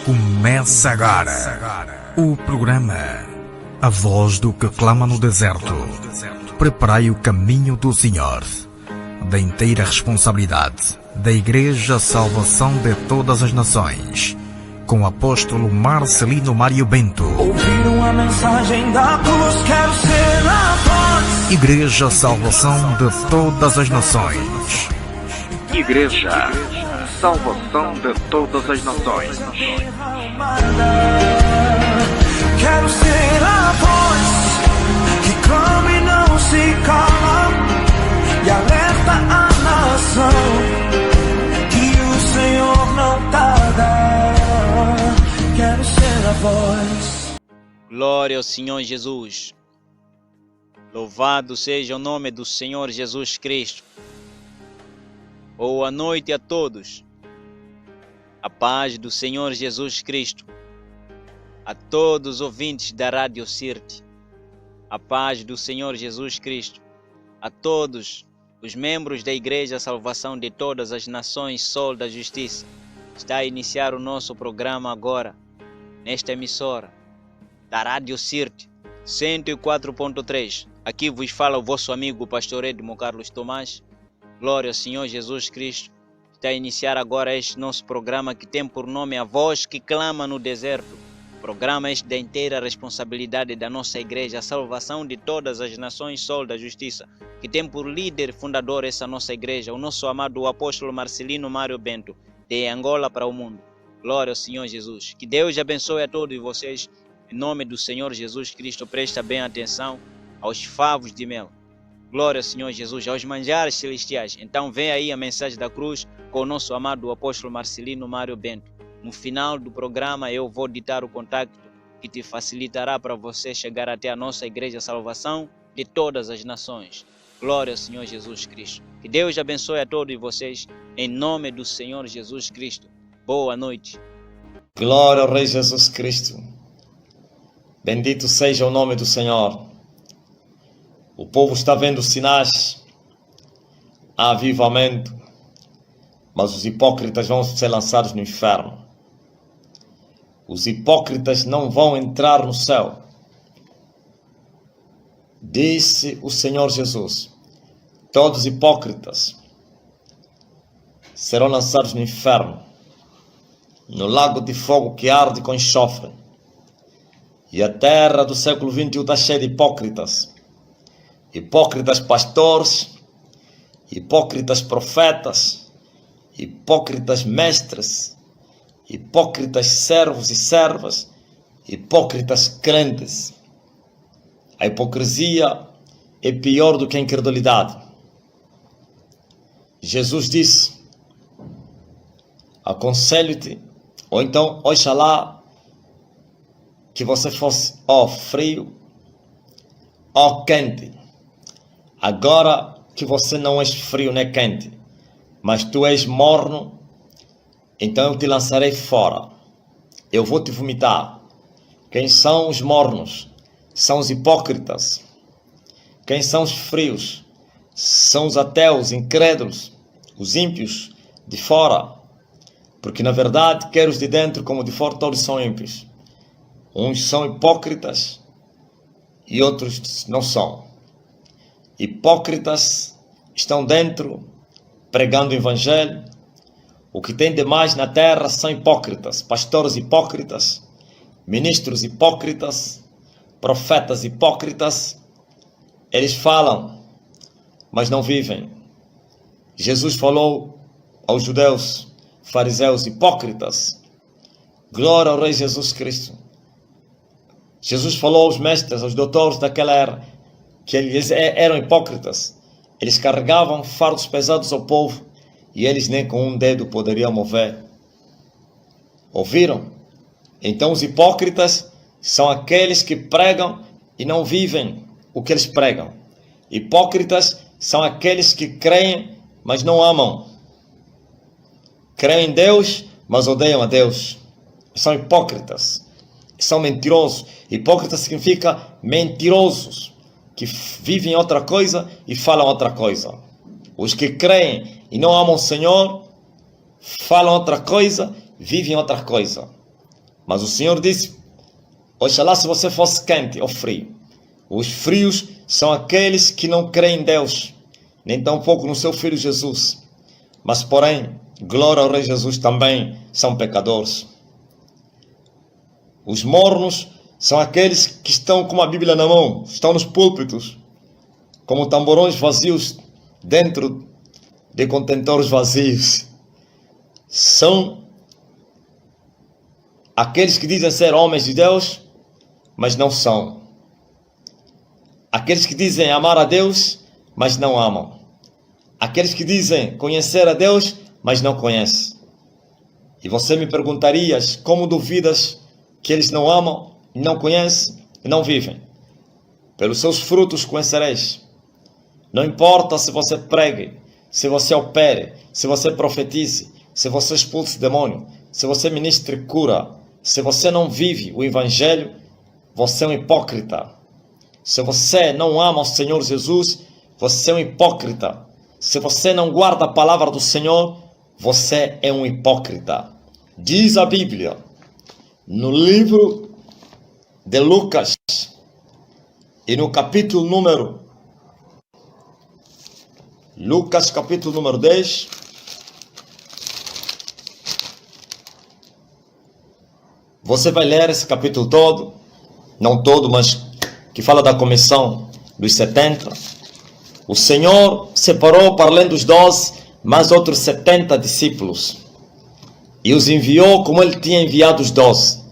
Começa agora o programa A Voz do que clama no deserto. Preparai o caminho do Senhor. Da inteira responsabilidade da Igreja Salvação de Todas as Nações, com o apóstolo Marcelino Mário Bento. Ouviram a mensagem da cruz, quero ser a voz. Igreja Salvação de Todas as Nações. Igreja Salvação de Todas as Nações. Quero ser a voz que clama e não se cala e alerta a nação que o Senhor não tarda. Quero ser a voz. Glória ao Senhor Jesus. Louvado seja o nome do Senhor Jesus Cristo. Boa noite a todos. A paz do Senhor Jesus Cristo. A todos os ouvintes da Rádio Sirte. A paz do Senhor Jesus Cristo. A todos os membros da Igreja Salvação de Todas as Nações, Sol da Justiça. Está a iniciar o nosso programa agora, nesta emissora da Rádio Sirte 104.3. Aqui vos fala o vosso amigo pastor Edmo Carlos Tomás. Glória ao Senhor Jesus Cristo. Está a iniciar agora este nosso programa que tem por nome A Voz que Clama no Deserto. Programa este da inteira responsabilidade da nossa Igreja, a Salvação de Todas as Nações, Sol da Justiça, que tem por líder fundador essa nossa Igreja, o nosso amado apóstolo Marcelino Mário Bento, de Angola para o mundo. Glória ao Senhor Jesus. Que Deus abençoe a todos vocês. Em nome do Senhor Jesus Cristo, presta bem atenção aos favos de mel. Glória ao Senhor Jesus, aos manjares celestiais. Então vem aí a mensagem da cruz com o nosso amado apóstolo Marcelino Mário Bento. No final do programa eu vou ditar o contato que te facilitará para você chegar até a nossa Igreja Salvação de Todas as Nações. Glória ao Senhor Jesus Cristo. Que Deus abençoe a todos vocês em nome do Senhor Jesus Cristo. Boa noite. Glória ao Rei Jesus Cristo. Bendito seja o nome do Senhor. O povo está vendo sinais, há avivamento, mas os hipócritas vão ser lançados no inferno. Os hipócritas não vão entrar no céu. Disse o Senhor Jesus: todos os hipócritas serão lançados no inferno, no lago de fogo que arde com enxofre. E a terra do século XXI está cheia de hipócritas. Hipócritas pastores, hipócritas profetas, hipócritas mestres, hipócritas servos e servas, hipócritas crentes. A hipocrisia é pior do que a incredulidade. Jesus disse: aconselho-te, ou então, oxalá que você fosse frio ou quente. Agora que você não és frio nem quente, mas tu és morno, então eu te lançarei fora. Eu vou te vomitar. Quem são os mornos? São os hipócritas. Quem são os frios? São os ateus, incrédulos, os ímpios de fora. Porque na verdade, quer os de dentro como de fora, todos são ímpios. Uns são hipócritas e outros não são. Hipócritas estão dentro pregando o evangelho. O que tem de mais na terra são hipócritas, pastores hipócritas, ministros hipócritas, profetas hipócritas. Eles falam, mas não vivem. Jesus falou aos judeus, fariseus hipócritas. Glória ao Rei Jesus Cristo. Jesus falou aos mestres, aos doutores daquela era, que eles eram hipócritas. Eles carregavam fardos pesados ao povo e eles nem com um dedo poderiam mover. Ouviram? Então os hipócritas são aqueles que pregam e não vivem o que eles pregam. Hipócritas são aqueles que creem, mas não amam. Creem em Deus, mas odeiam a Deus. São hipócritas. São mentirosos. Hipócrita significa mentirosos, que vivem outra coisa e falam outra coisa. Os que creem e não amam o Senhor, falam outra coisa, vivem outra coisa. Mas o Senhor disse: oxalá se você fosse quente ou frio. Os frios são aqueles que não creem em Deus, nem tampouco no seu Filho Jesus. Mas, porém, glória ao Rei Jesus, também são pecadores. Os mornos são aqueles que estão com a Bíblia na mão, estão nos púlpitos, como tamborões vazios dentro de contentores vazios. São aqueles que dizem ser homens de Deus, mas não são. Aqueles que dizem amar a Deus, mas não amam. Aqueles que dizem conhecer a Deus, mas não conhecem. E você me perguntarias, como duvidas que eles não amam, não conhecem e não vivem? Pelos seus frutos conhecereis. Não importa se você pregue, se você opere, se você profetize, se você expulse demônio, se você ministre cura, se você não vive o Evangelho, você é um hipócrita. Se você não ama o Senhor Jesus, você é um hipócrita. Se você não guarda a palavra do Senhor, você é um hipócrita. Diz a Bíblia, no livro de Lucas, e no capítulo número Lucas, capítulo número 10, você vai ler esse capítulo todo, não todo, mas que fala da comissão dos 70. O Senhor separou para além dos 12, mais outros 70 discípulos, e os enviou como Ele tinha enviado os 12.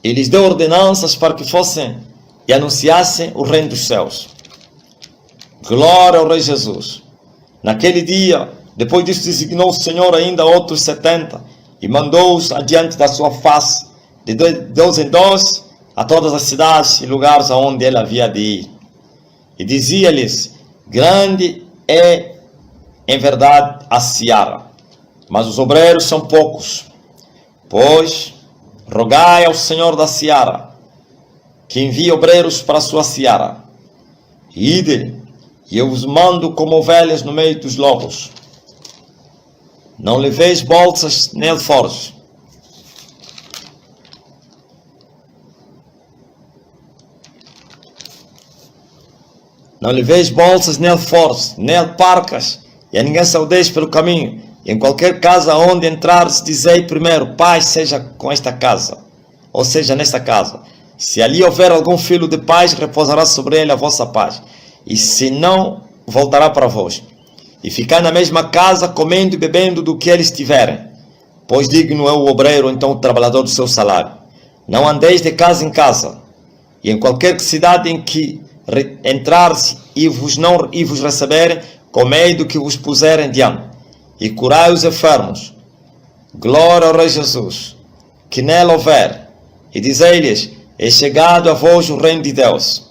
E lhes deu ordenanças para que fossem e anunciassem o reino dos céus. Glória ao Rei Jesus. Naquele dia, depois disso, designou o Senhor ainda outros 70 e mandou-os adiante da sua face, de 12 em 12, a todas as cidades e lugares aonde ele havia de ir. E dizia-lhes: grande é, em verdade, a seara, mas os obreiros são poucos. Pois, rogai ao Senhor da seara, que envie obreiros para a sua seara. Ide, e eu vos mando como ovelhas no meio dos lobos. Não leveis bolsas nem alforjes. Não leveis bolsas nem alforjes, nem alparcas, e a ninguém saudeis pelo caminho. E em qualquer casa onde entrares, dizei primeiro: paz seja com esta casa, ou seja, nesta casa. Se ali houver algum filho de paz, repousará sobre ele a vossa paz. E se não, voltará para vós. E ficai na mesma casa, comendo e bebendo do que eles tiverem. Pois digno é o obreiro, então o trabalhador, do seu salário. Não andeis de casa em casa. E em qualquer cidade em que entrares e vos receberem, comei do que vos puserem diante. E curai os enfermos. Glória ao Rei Jesus. Que nela houver. E dizei-lhes: é chegado a vós o reino de Deus.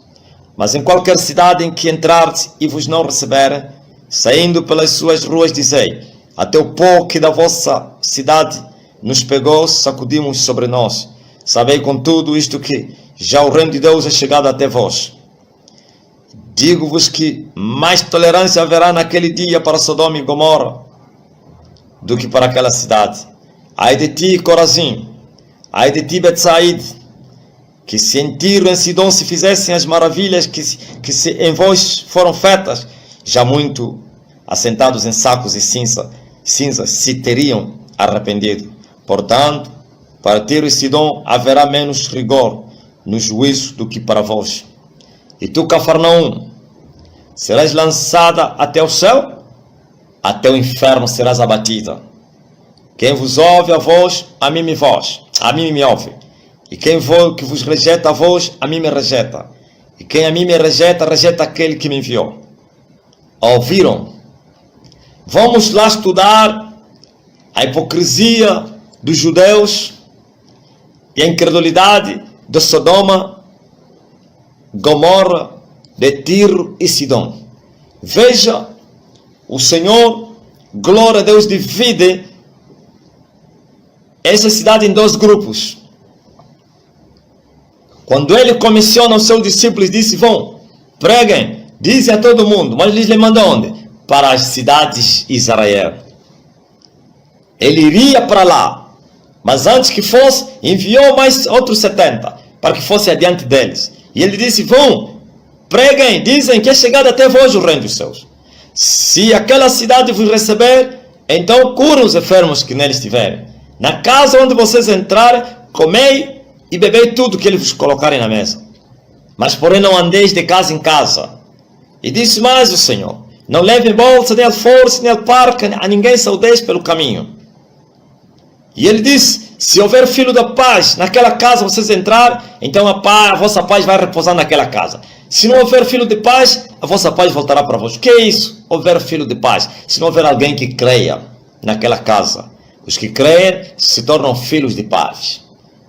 Mas em qualquer cidade em que entrardes e vos não receberem, saindo pelas suas ruas, dizei: até o pó que da vossa cidade nos pegou, sacudimos sobre nós. Sabei contudo isto, que já o reino de Deus é chegado até vós. Digo-vos que mais tolerância haverá naquele dia para Sodoma e Gomorra do que para aquela cidade. Ai de ti, Corazim! Ai de ti, Betsaíde! Que se em Tiro e em Sidom se fizessem as maravilhas que se em vós foram feitas, já muito assentados em sacos e cinzas se teriam arrependido. Portanto, para Tiro e Sidom haverá menos rigor no juízo do que para vós. E tu, Cafarnaum, serás lançada até o céu, até o inferno serás abatida. Quem vos ouve a vós, a mim me ouve. E quem que vos rejeita a vós, a mim me rejeita. E quem a mim me rejeita, rejeita aquele que me enviou. Ouviram? Vamos lá estudar a hipocrisia dos judeus e a incredulidade de Sodoma, Gomorra, de Tiro e Sidom. Veja, o Senhor, glória a Deus, divide essa cidade em 2 grupos. Quando ele comissiona os seus discípulos, disse: vão, preguem, dizem a todo mundo. Mas lhes manda onde? Para as cidades de Israel. Ele iria para lá, Mas antes que fosse, enviou mais outros 70 para que fosse adiante deles. E ele disse: vão, preguem, dizem que é chegado até vós o reino dos céus. Se aquela cidade vos receber, então curem os enfermos que neles estiverem. Na casa onde vocês entrarem, comei e bebei tudo que eles vos colocarem na mesa. Mas porém não andeis de casa em casa. E disse mais o Senhor: não levem bolsa, nem alforce, nem alparca, a ninguém saudeis pelo caminho. E ele disse: se houver filho da paz naquela casa vocês entrarem, então a vossa paz vai repousar naquela casa. Se não houver filho de paz, a vossa paz voltará para vós. O que é isso? Houver filho de paz. Se não houver alguém que creia naquela casa. Os que creem se tornam filhos de paz.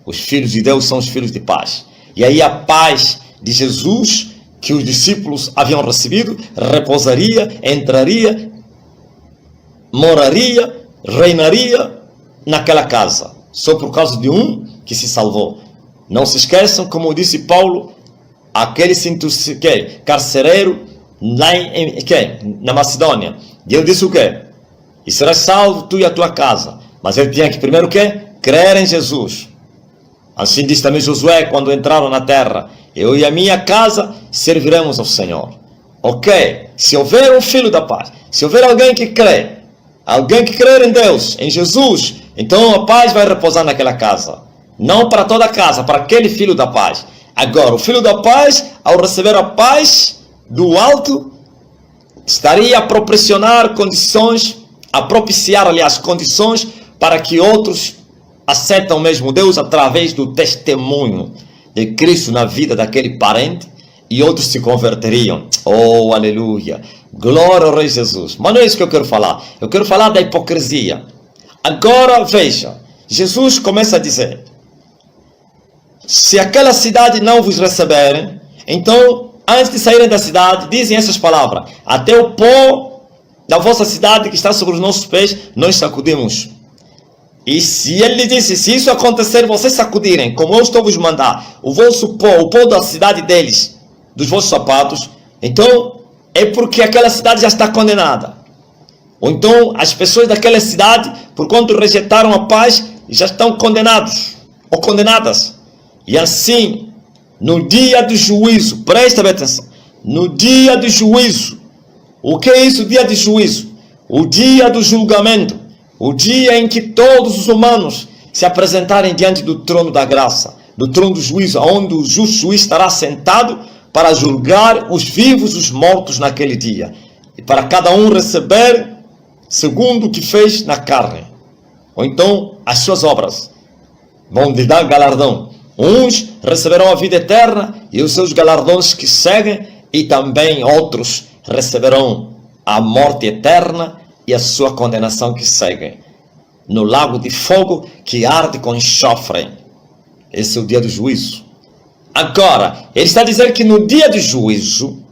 Os filhos de Deus são os filhos de paz. E aí a paz de Jesus, que os discípulos haviam recebido, repousaria, entraria, moraria, reinaria naquela casa. Só por causa de um que se salvou. Não se esqueçam, como disse Paulo, aquele carcereiro lá na Macedônia. E ele disse o quê? E serás salvo tu e a tua casa. Mas ele tinha que primeiro o quê? Crer em Jesus. Assim disse também Josué quando entraram na terra: eu e a minha casa serviremos ao Senhor. Ok, se houver um filho da paz, se houver alguém que crê em Deus, em Jesus, então a paz vai repousar naquela casa. Não para toda a casa, para aquele filho da paz. Agora, o filho da paz, ao receber a paz do alto, estaria a propiciar condições para que outros aceitem o mesmo Deus através do testemunho de Cristo na vida daquele parente, e outros se converteriam. Oh, aleluia! Glória ao Rei Jesus. Mas não é isso que eu quero falar. Eu quero falar da hipocrisia. Agora, veja, Jesus começa a dizer: se aquela cidade não vos receberem, então, antes de saírem da cidade, dizem essas palavras: até o pó da vossa cidade que está sobre os nossos pés, nós sacudimos. E se ele lhe disse: se isso acontecer, vocês sacudirem, como eu estou vos mandar, o pó da cidade deles, dos vossos sapatos, então é porque aquela cidade já está condenada. Ou então as pessoas daquela cidade, por quanto rejeitaram a paz, já estão condenados ou condenadas. E assim, no dia do juízo, presta bem atenção, no dia do juízo, o que é isso, o dia de juízo? O dia do julgamento, o dia em que todos os humanos se apresentarem diante do trono da graça, do trono do juízo, onde o justo juiz estará sentado para julgar os vivos e os mortos naquele dia, e para cada um receber segundo o que fez na carne, ou então as suas obras vão lhe dar galardão. Uns receberão a vida eterna e os seus galardões que seguem, e também outros receberão a morte eterna e a sua condenação que seguem no lago de fogo que arde com enxofre. Esse é o dia do juízo. Agora, ele está dizendo que no dia do juízo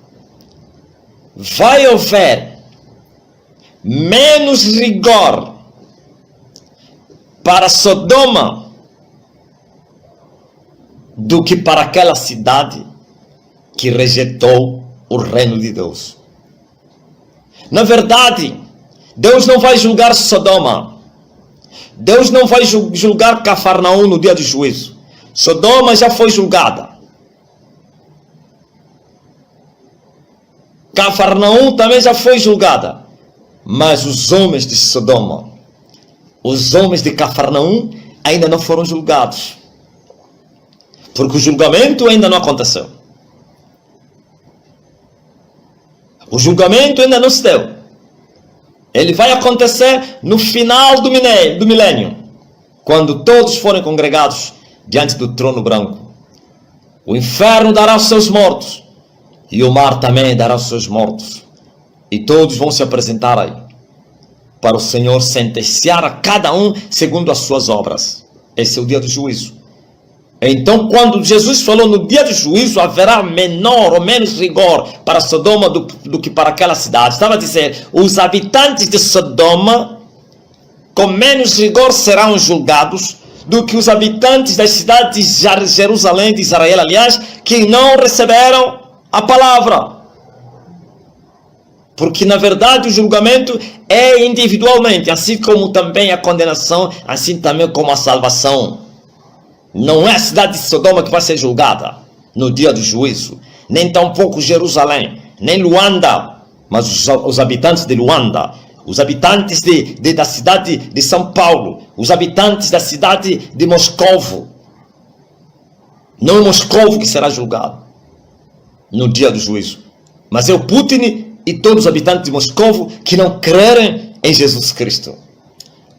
vai haver menos rigor para Sodoma do que para aquela cidade que rejeitou o reino de Deus. Na verdade, Deus não vai julgar Sodoma. Deus não vai julgar Cafarnaum no dia do juízo. Sodoma já foi julgada. Cafarnaum também já foi julgada. Mas os homens de Sodoma, os homens de Cafarnaum ainda não foram julgados. Porque o julgamento ainda não aconteceu. O julgamento ainda não se deu. Ele vai acontecer no final do milênio, quando todos forem congregados diante do trono branco. O inferno dará os seus mortos, e o mar também dará os seus mortos. E todos vão se apresentar aí, para o Senhor sentenciar a cada um segundo as suas obras. Esse é o dia do juízo. Então, quando Jesus falou no dia do juízo, haverá menor ou menos rigor para Sodoma do que para aquela cidade. Estava a dizer, os habitantes de Sodoma, com menos rigor serão julgados do que os habitantes das cidades de Jerusalém, de Israel, aliás, que não receberam a palavra. Porque na verdade o julgamento é individualmente, assim como também a condenação, assim também como a salvação. Não é a cidade de Sodoma que vai ser julgada no dia do juízo, nem tampouco Jerusalém, nem Luanda, mas os habitantes de Luanda, os habitantes da cidade de São Paulo, os habitantes da cidade de Moscovo. Não é Moscovo que será julgado no dia do juízo, mas é o Putin e todos os habitantes de Moscovo que não crerem em Jesus Cristo.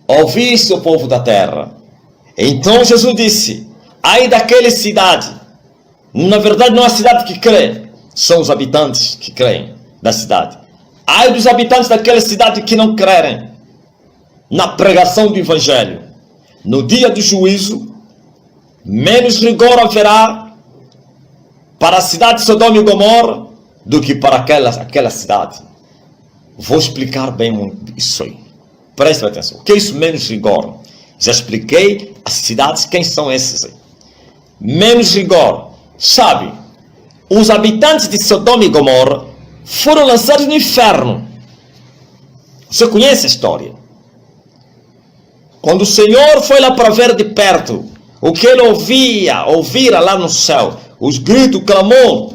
Ouvi, seu povo da terra. Então Jesus disse: ai daquela cidade. Na verdade não é a cidade que crê, são os habitantes que creem da cidade. Ai dos habitantes daquela cidade que não crerem na pregação do Evangelho. No dia do juízo, menos rigor haverá para a cidade de Sodoma e Gomorra do que para aquela cidade. Vou explicar bem isso aí. Preste atenção. O que é isso, menos rigor? Já expliquei as cidades, quem são esses aí. Menos rigor. Sabe, os habitantes de Sodoma e Gomorra foram lançados no inferno. Você conhece a história? Quando o Senhor foi lá para ver de perto o que ele ouvira lá no céu, os gritos, o clamor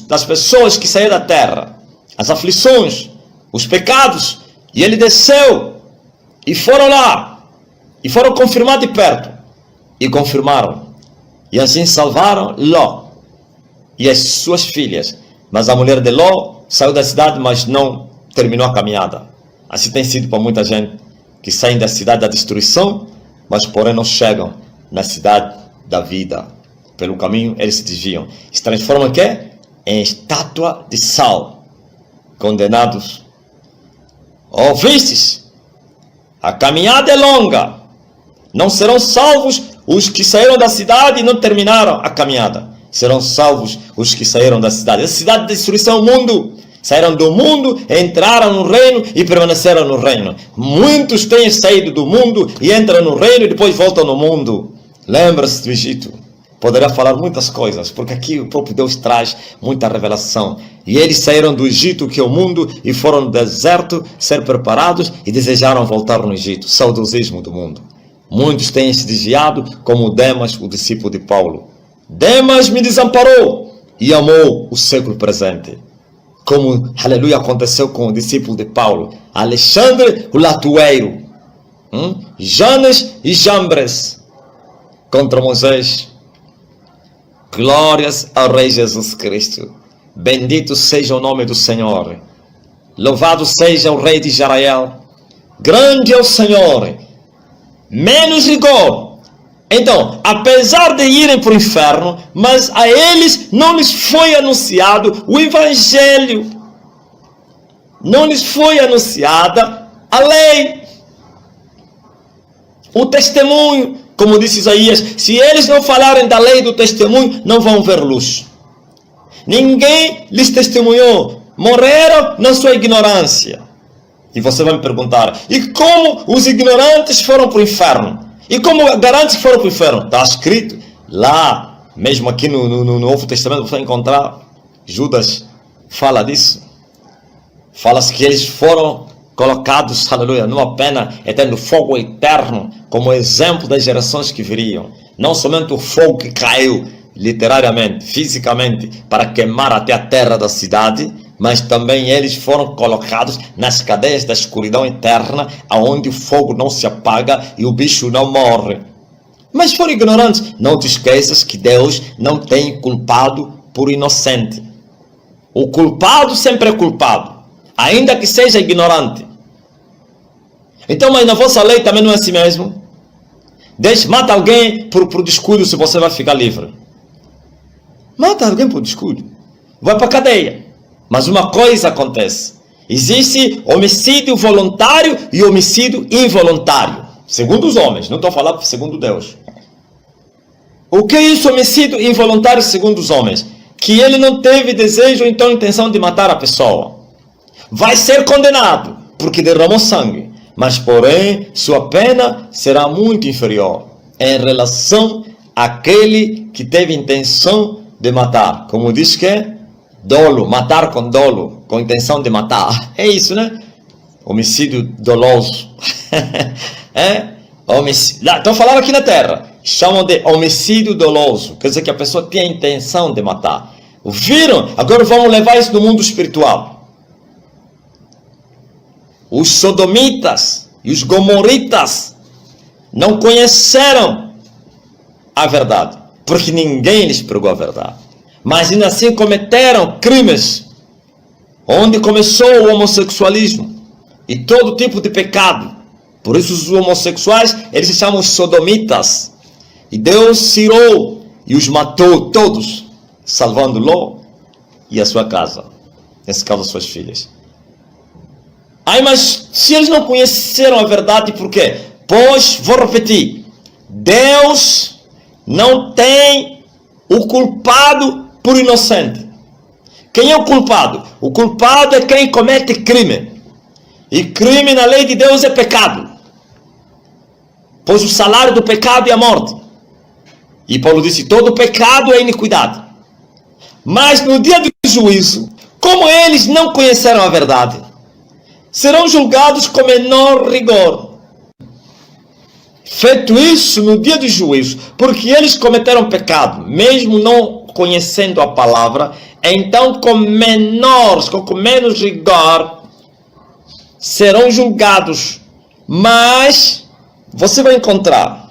das pessoas que saíram da terra, as aflições, os pecados, e ele desceu e foram lá e foram confirmar de perto e confirmaram, e assim salvaram Ló e as suas filhas. Mas a mulher de Ló saiu da cidade, mas não terminou a caminhada. Assim tem sido para muita gente que saem da cidade da destruição, mas porém não chegam na cidade da vida. Pelo caminho eles se desviam, se transformam em estátua de sal, condenados. Ouvistes? A caminhada é longa, não serão salvos os que saíram da cidade e não terminaram a caminhada. Serão salvos os que saíram da cidade. A cidade de destruição é o mundo. Saíram do mundo, entraram no reino e permaneceram no reino. Muitos têm saído do mundo e entram no reino e depois voltam no mundo. Lembra-se do Egito. Poderia falar muitas coisas, porque aqui o próprio Deus traz muita revelação. E eles saíram do Egito, que é o mundo, e foram no deserto ser preparados e desejaram voltar no Egito. Saudosismo do mundo. Muitos têm se desviado, como Demas, o discípulo de Paulo. Demas me desamparou e amou o século presente. Como, aleluia, aconteceu com o discípulo de Paulo, Alexandre o latueiro, Janes e Jambres, contra Moisés. Glórias ao Rei Jesus Cristo. Bendito seja o nome do Senhor. Louvado seja o Rei de Israel. Grande é o Senhor. Menos rigor. Então, apesar de irem para o inferno, mas a eles não lhes foi anunciado o Evangelho. Não lhes foi anunciada a lei. O testemunho. Como disse Isaías, se eles não falarem da lei do testemunho, não vão ver luz. Ninguém lhes testemunhou. Morreram na sua ignorância. E você vai me perguntar, e como os ignorantes foram para o inferno? E como garante que foram para o inferno? Está escrito lá, mesmo aqui no Novo Testamento, você vai encontrar, Judas fala disso. Fala-se que eles foram colocados, aleluia, numa pena eterna, no fogo eterno, como exemplo das gerações que viriam. Não somente o fogo que caiu, literariamente, fisicamente, para queimar até a terra da cidade, mas também eles foram colocados nas cadeias da escuridão eterna, aonde o fogo não se apaga e o bicho não morre. Mas foram ignorantes. Não te esqueças que Deus não tem culpado por inocente. O culpado sempre é culpado, ainda que seja ignorante. Então, mas na vossa lei também não é assim mesmo? Mata alguém por descuido, se você vai ficar livre. Mata alguém por descuido, vai para a cadeia. Mas uma coisa acontece. Existe homicídio voluntário e homicídio involuntário. Segundo os homens, não estou falando segundo Deus. O que é isso, homicídio involuntário segundo os homens? Que ele não teve desejo ou então intenção de matar a pessoa. Vai ser condenado, porque derramou sangue. Mas, porém, sua pena será muito inferior em relação àquele que teve intenção de matar. Como diz que Dolo, matar com dolo, com intenção de matar. É isso, né? Homicídio doloso. Estão falando aqui na terra. Chamam de homicídio doloso. Quer dizer que a pessoa tem a intenção de matar. Viram? Agora vamos levar isso no mundo espiritual. Os sodomitas e os gomorritas não conheceram a verdade, porque ninguém lhes pregou a verdade. Mas ainda assim cometeram crimes, onde começou o homossexualismo e todo tipo de pecado. Por isso os homossexuais, eles se chamam sodomitas. E Deus se irou e os matou todos, salvando Ló e a sua casa, nesse caso as suas filhas. Mas se eles não conheceram a verdade, por quê? Pois, vou repetir, Deus não tem o culpado por inocente. Quem é o culpado? O culpado é quem comete crime. E crime na lei de Deus é pecado. Pois o salário do pecado é a morte. E Paulo disse, todo pecado é iniquidade. Mas no dia do juízo, como eles não conheceram a verdade, serão julgados com menor rigor. Feito isso no dia do juízo, porque eles cometeram pecado, mesmo não conhecendo a palavra, então com menos rigor, serão julgados. Mas você vai encontrar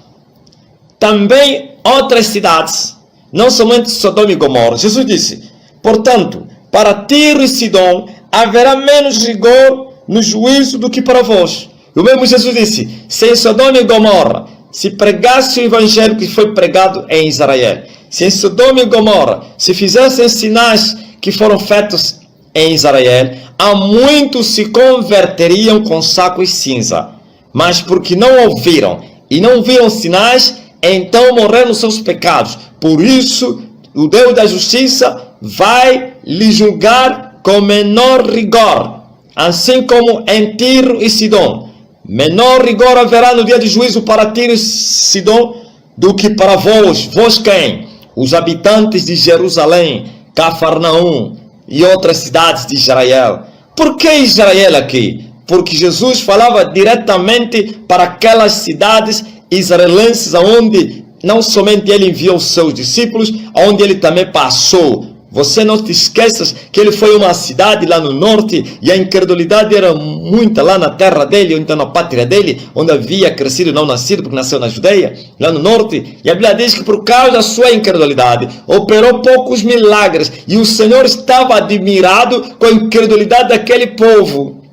também outras cidades, não somente Sodoma e Gomorra. Jesus disse, portanto, para Tiro e Sidom haverá menos rigor no juízo do que para vós. O mesmo Jesus disse, se em Sodoma e Gomorra se pregasse o evangelho que foi pregado em Israel, se em Sodoma e Gomorra se fizessem sinais que foram feitos em Israel, há muitos se converteriam com saco e cinza. Mas porque não ouviram e não viram sinais, então morreram nos seus pecados. Por isso, o Deus da justiça vai lhe julgar com menor rigor, assim como em Tiro e Sidom. Menor rigor haverá no dia de juízo para Tiro e Sidom do que para vós. Vós quem? Os habitantes de Jerusalém, Cafarnaum e outras cidades de Israel. Por que Israel aqui? Porque Jesus falava diretamente para aquelas cidades israelenses, onde não somente ele enviou os seus discípulos, onde ele também passou. Você não te esqueças que ele foi uma cidade lá no norte e a incredulidade era muita lá na terra dele, ou então na pátria dele, onde havia crescido não nascido, porque nasceu na Judeia, lá no norte. E a Bíblia diz que por causa da sua incredulidade, operou poucos milagres e o Senhor estava admirado com a incredulidade daquele povo.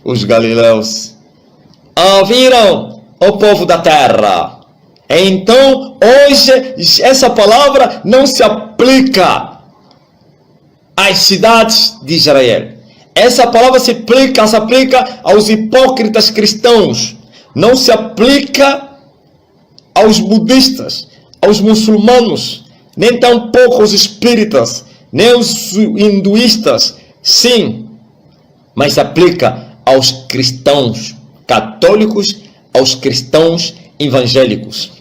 Os galileus ouviram o povo da terra. Então, hoje, essa palavra não se aplica às cidades de Israel. Essa palavra se aplica aos hipócritas cristãos. Não se aplica aos budistas, aos muçulmanos, nem tampouco aos espíritas, nem aos hinduístas. Sim, mas se aplica aos cristãos católicos, aos cristãos evangélicos.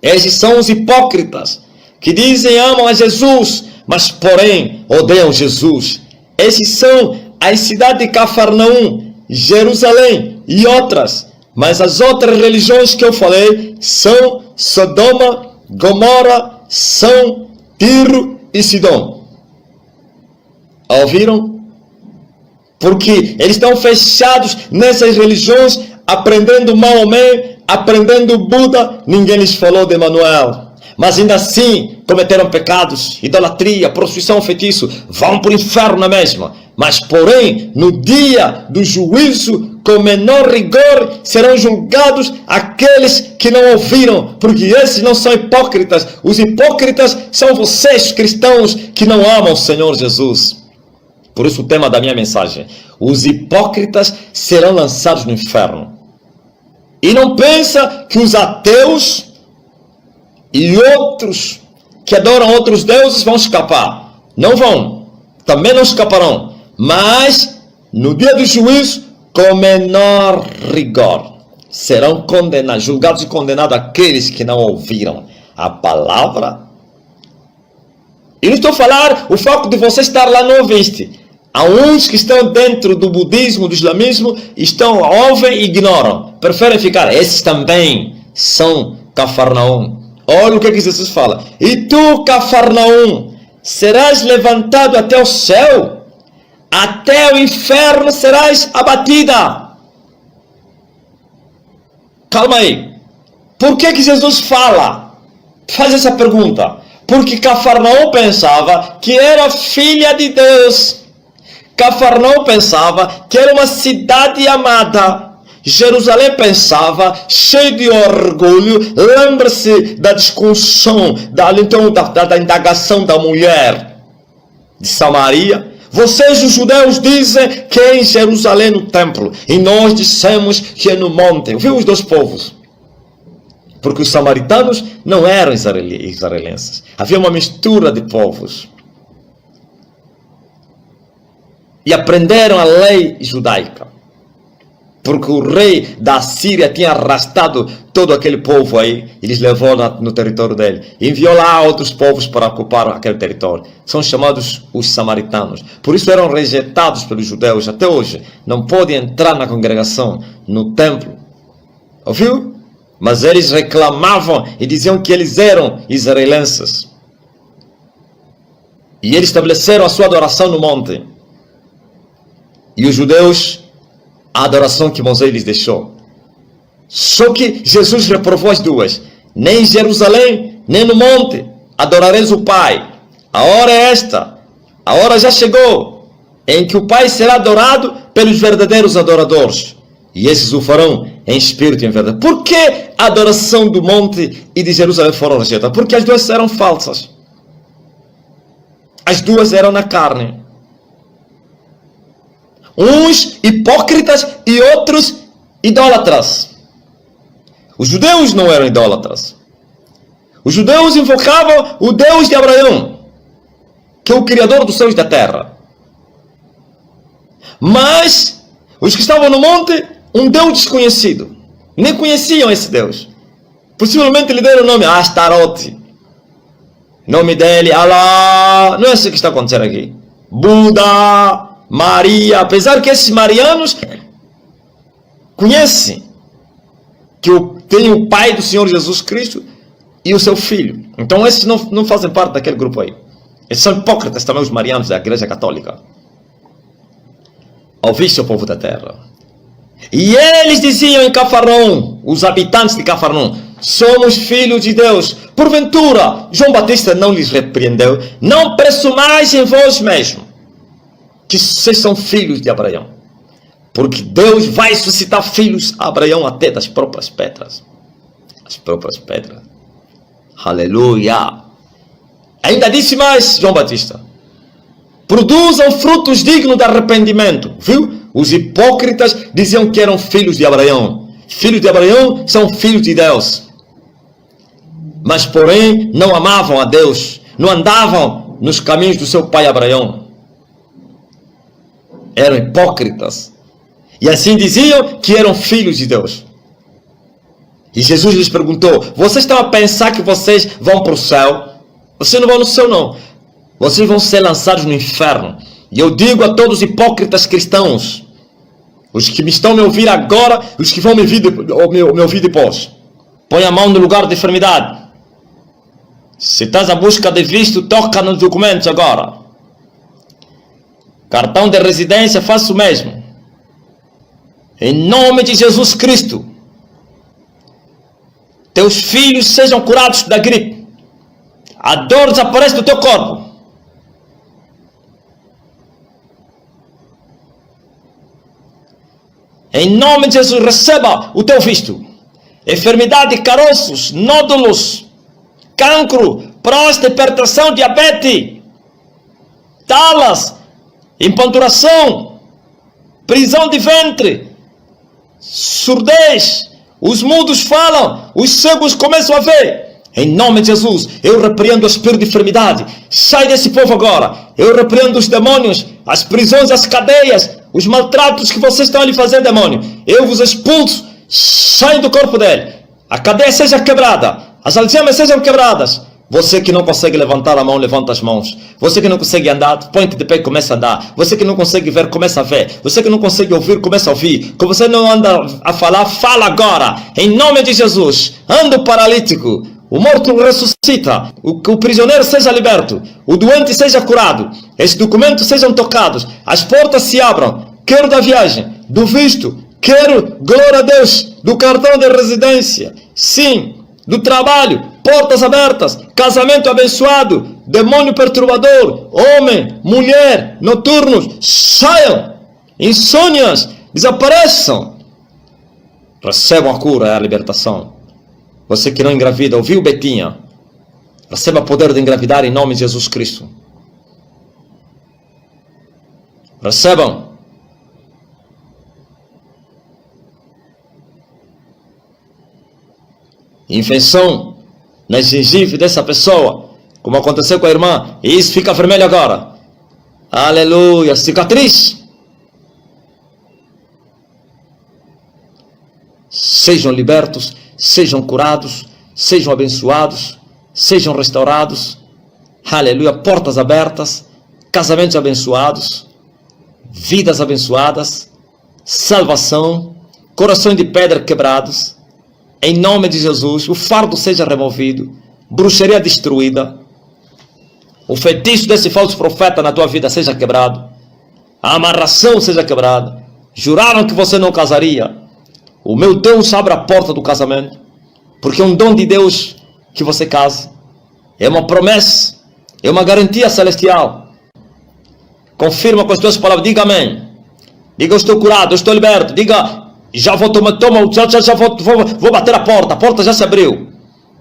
Esses são os hipócritas que dizem amam a Jesus, mas porém odeiam Jesus. Esses são as cidades de Cafarnaum, Jerusalém e outras. Mas as outras religiões que eu falei são Sodoma, Gomorra, são Tiro e Sidom. Ouviram? Porque eles estão fechados nessas religiões, aprendendo Maomé, aprendendo Buda. Ninguém lhes falou de Emanuel. Mas ainda assim cometeram pecados, idolatria, prostituição, feitiço. Vão para o inferno na mesma. Mas porém, no dia do juízo, com menor rigor, serão julgados aqueles que não ouviram. Porque esses não são hipócritas. Os hipócritas são vocês, cristãos, que não amam o Senhor Jesus. Por isso o tema da minha mensagem: os hipócritas serão lançados no inferno. E não pensa que os ateus e outros que adoram outros deuses vão escapar. Não vão. Também não escaparão. Mas no dia do juízo, com menor rigor, serão condenados, julgados e condenados aqueles que não ouviram a palavra E não estou a falar o facto de você estar lá não ouviste. Há uns que estão dentro do budismo, do islamismo, ouvem e ignoram. Preferem ficar. Esses também são Cafarnaum. Olha o que Jesus fala. E tu, Cafarnaum, serás levantado até o céu. Até o inferno serás abatida. Calma aí. Por que Jesus fala? Faz essa pergunta. Porque Cafarnaum pensava que era filha de Deus. Cafarnaum pensava que era uma cidade amada. Jerusalém pensava, cheio de orgulho. Lembra-se da discussão, da indagação da mulher de Samaria. Vocês, os judeus, dizem que é em Jerusalém no templo. E nós dissemos que é no monte. Viu os dois povos? Porque os samaritanos não eram israelenses. Havia uma mistura de povos. E aprenderam a lei judaica. Porque o rei da Síria tinha arrastado todo aquele povo aí. E lhes levou no território dele. E enviou lá outros povos para ocupar aquele território. São chamados os samaritanos. Por isso eram rejeitados pelos judeus até hoje. Não podem entrar na congregação, no templo. Ouviu? Mas eles reclamavam e diziam que eles eram israelenses. E eles estabeleceram a sua adoração no monte. E os judeus, a adoração que Moisés lhes deixou. Só que Jesus reprovou as duas. Nem em Jerusalém, nem no monte adorareis o Pai. A hora é esta. A hora já chegou em que o Pai será adorado pelos verdadeiros adoradores. E esses o farão em espírito e em verdade. Por que a adoração do monte e de Jerusalém foram rejeitadas? Porque as duas eram falsas. As duas eram na carne. Uns hipócritas e outros idólatras. Os judeus não eram idólatras. Os judeus invocavam o Deus de Abraão, que é o Criador dos céus e da terra. Mas os que estavam no monte, um Deus desconhecido. Nem conheciam esse Deus. Possivelmente lhe deram o nome Astarote. Nome dele, Alá. Não é isso que está acontecendo aqui. Buda, Maria. Apesar que esses marianos conhecem que tem o Pai do Senhor Jesus Cristo e o seu Filho. Então esses não fazem parte daquele grupo aí. Eles são hipócritas também, os marianos da Igreja Católica. Ouviste o povo da terra. E eles diziam em Cafarnaum, os habitantes de Cafarnaum, somos filhos de Deus. Porventura, João Batista não lhes repreendeu. Não presumais em vós mesmo que vocês são filhos de Abraão. Porque Deus vai suscitar filhos a Abraão até das próprias pedras. As próprias pedras. Aleluia. Ainda disse mais João Batista. Produzam frutos dignos de arrependimento. Viu? Os hipócritas diziam que eram filhos de Abraão. Filhos de Abraão são filhos de Deus. Mas porém não amavam a Deus. Não andavam nos caminhos do seu pai Abraão. Eram hipócritas. E assim diziam que eram filhos de Deus. E Jesus lhes perguntou, vocês estão a pensar que vocês vão para o céu? Vocês não vão no céu não. Vocês vão ser lançados no inferno. E eu digo a todos os hipócritas cristãos, os que me estão me ouvir agora, os que vão me ouvir depois, põe a mão no lugar de enfermidade. Se estás à busca de visto, toca nos documentos agora. Cartão de residência, faça o mesmo. Em nome de Jesus Cristo, teus filhos sejam curados da gripe. A dor desaparece do teu corpo. Em nome de Jesus, receba o teu visto. Enfermidade, caroços, nódulos, cancro, próstata, hipertensão, diabetes, talas, impanturação, prisão de ventre, surdez, os mudos falam, os cegos começam a ver. Em nome de Jesus, eu repreendo o espírito de enfermidade. Sai desse povo agora. Eu repreendo os demônios, as prisões, as cadeias, os maltratos que vocês estão ali fazendo, demônio. Eu vos expulso. Saem do corpo dele. A cadeia seja quebrada. As algemas sejam quebradas. Você que não consegue levantar a mão, levanta as mãos. Você que não consegue andar, põe-te de pé e começa a andar. Você que não consegue ver, começa a ver. Você que não consegue ouvir, começa a ouvir. Que você não anda a falar, fala agora. Em nome de Jesus. Anda o paralítico. O morto ressuscita. Que o prisioneiro seja liberto. O doente seja curado. Esses documentos sejam tocados. As portas se abram. Quero da viagem, do visto. Quero, glória a Deus, do cartão de residência. Sim, do trabalho. Portas abertas, casamento abençoado, demônio perturbador, homem, mulher, noturnos, saiam, insônias, desapareçam. Recebam a cura e a libertação. Você que não engravida, ouviu Betinha? Receba o poder de engravidar em nome de Jesus Cristo. Recebam. Infecção na gengiva dessa pessoa, como aconteceu com a irmã, e isso fica vermelho agora. Aleluia, cicatriz. Sejam libertos, sejam curados, sejam abençoados, sejam restaurados. Aleluia, portas abertas, casamentos abençoados, vidas abençoadas, salvação, corações de pedra quebrados. Em nome de Jesus, o fardo seja removido, bruxaria destruída, o feitiço desse falso profeta na tua vida seja quebrado, a amarração seja quebrada. Juraram que você não casaria. O meu Deus abre a porta do casamento, porque é um dom de Deus que você case. É uma promessa, é uma garantia celestial. Confirma com as tuas palavras, diga amém. Diga eu estou curado, eu estou liberto. Diga já vou vou bater a porta já se abriu.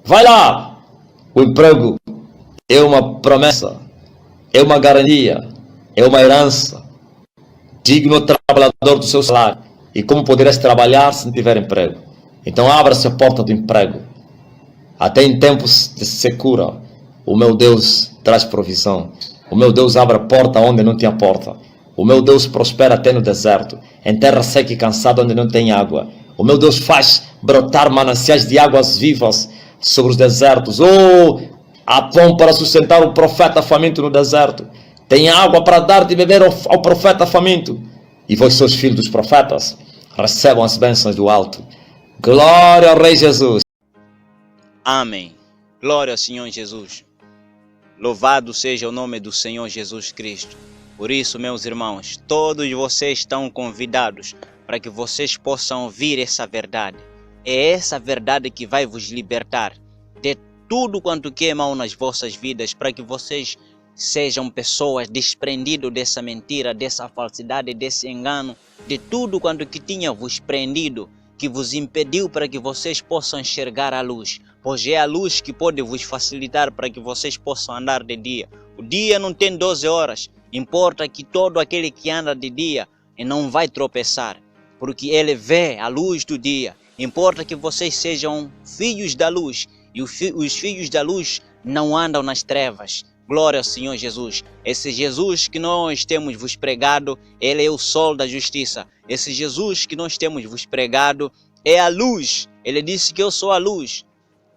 Vai lá. O emprego é uma promessa, é uma garantia, é uma herança. Digno trabalhador do seu salário. E como poderás trabalhar se não tiver emprego? Então abra-se a porta do emprego. Até em tempos de secura, o meu Deus traz provisão. O meu Deus abre a porta onde não tinha porta. O meu Deus prospera até no deserto, em terra seca e cansada onde não tem água. O meu Deus faz brotar mananciais de águas vivas sobre os desertos. Oh, há pão para sustentar o profeta faminto no deserto. Tem água para dar de beber ao profeta faminto. E vós sois filhos dos profetas, recebam as bênçãos do alto. Glória ao Rei Jesus. Amém. Glória ao Senhor Jesus. Louvado seja o nome do Senhor Jesus Cristo. Por isso, meus irmãos, todos vocês estão convidados para que vocês possam ouvir essa verdade. É essa verdade que vai vos libertar de tudo quanto que é mal nas vossas vidas, para que vocês sejam pessoas desprendidas dessa mentira, dessa falsidade, desse engano, de tudo quanto que tinha vos prendido, que vos impediu para que vocês possam enxergar a luz, pois é a luz que pode vos facilitar para que vocês possam andar de dia. O dia não tem 12 horas. Importa que todo aquele que anda de dia não vai tropeçar, porque ele vê a luz do dia. Importa que vocês sejam filhos da luz, e os filhos da luz não andam nas trevas. Glória ao Senhor Jesus. Esse Jesus que nós temos vos pregado, ele é o sol da justiça. Esse Jesus que nós temos vos pregado é a luz. Ele disse que eu sou a luz.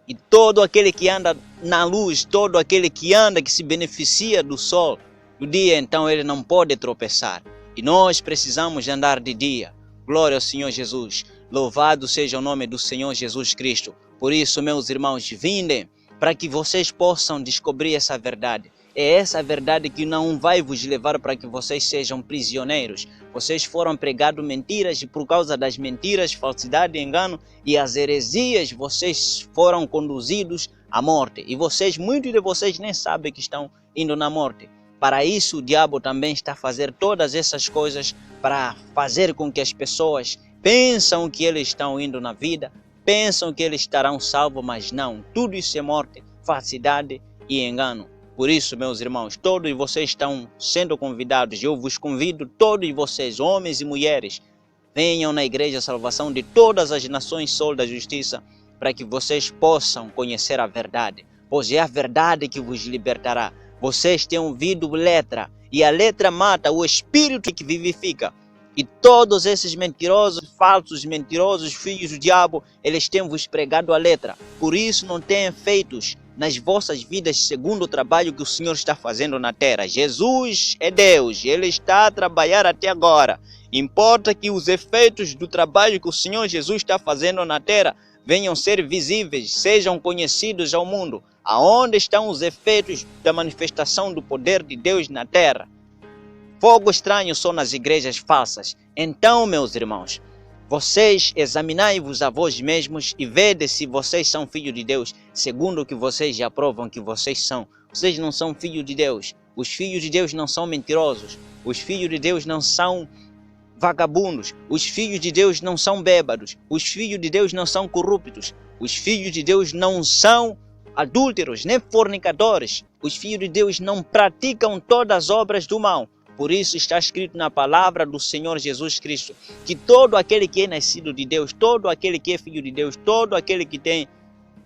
E todo aquele que anda na luz, todo aquele que anda, que se beneficia do sol, do dia, então ele não pode tropeçar. E nós precisamos andar de dia. Glória ao Senhor Jesus. Louvado seja o nome do Senhor Jesus Cristo. Por isso, meus irmãos, vindem para que vocês possam descobrir essa verdade. É essa verdade que não vai vos levar para que vocês sejam prisioneiros. Vocês foram pregados mentiras e por causa das mentiras, falsidade, engano e as heresias, vocês foram conduzidos à morte. E vocês, muitos de vocês nem sabem que estão indo na morte. Para isso, o diabo também está a fazer todas essas coisas para fazer com que as pessoas pensam que eles estão indo na vida, pensam que eles estarão salvos, mas não. Tudo isso é morte, falsidade e engano. Por isso, meus irmãos, todos vocês estão sendo convidados. Eu vos convido, todos vocês, homens e mulheres, venham na Igreja Salvação de todas as nações, Sol da Justiça, para que vocês possam conhecer a verdade, pois é a verdade que vos libertará. Vocês têm ouvido letra, e a letra mata, o espírito que vivifica. E todos esses mentirosos, falsos, mentirosos, filhos do diabo, eles têm vos pregado a letra. Por isso não têm feitos nas vossas vidas segundo o trabalho que o Senhor está fazendo na terra. Jesus é Deus, Ele está a trabalhar até agora. Importa que os efeitos do trabalho que o Senhor Jesus está fazendo na terra venham ser visíveis, sejam conhecidos ao mundo. Aonde estão os efeitos da manifestação do poder de Deus na terra? Fogo estranho só nas igrejas falsas. Então, meus irmãos, vocês examinai-vos a vós mesmos e vede se vocês são filhos de Deus, segundo o que vocês já provam que vocês são. Vocês não são filhos de Deus. Os filhos de Deus não são mentirosos. Os filhos de Deus não são vagabundos. Os filhos de Deus não são bêbados. Os filhos de Deus não são corruptos. Os filhos de Deus não são adúlteros, nem fornicadores. Os filhos de Deus não praticam todas as obras do mal. Por isso está escrito na palavra do Senhor Jesus Cristo, que todo aquele que é nascido de Deus, todo aquele que é filho de Deus, todo aquele que tem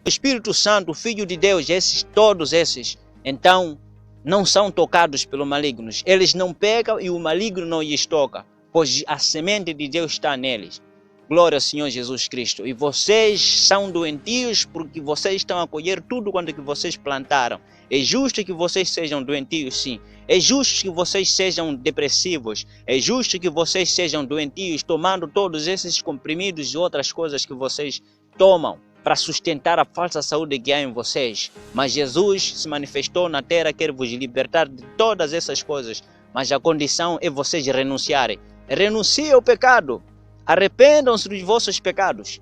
o Espírito Santo, Filho de Deus, todos esses, então, não são tocados pelo maligno. Eles não pecam e o maligno não lhes toca, pois a semente de Deus está neles. Glória ao Senhor Jesus Cristo. E vocês são doentios porque vocês estão a colher tudo quanto que vocês plantaram. É justo que vocês sejam doentios, sim. É justo que vocês sejam depressivos. É justo que vocês sejam doentios, tomando todos esses comprimidos e outras coisas que vocês tomam para sustentar a falsa saúde que há em vocês. Mas Jesus se manifestou na terra, quer vos libertar de todas essas coisas. Mas a condição é vocês renunciarem. Renuncie ao pecado. Arrependam-se dos vossos pecados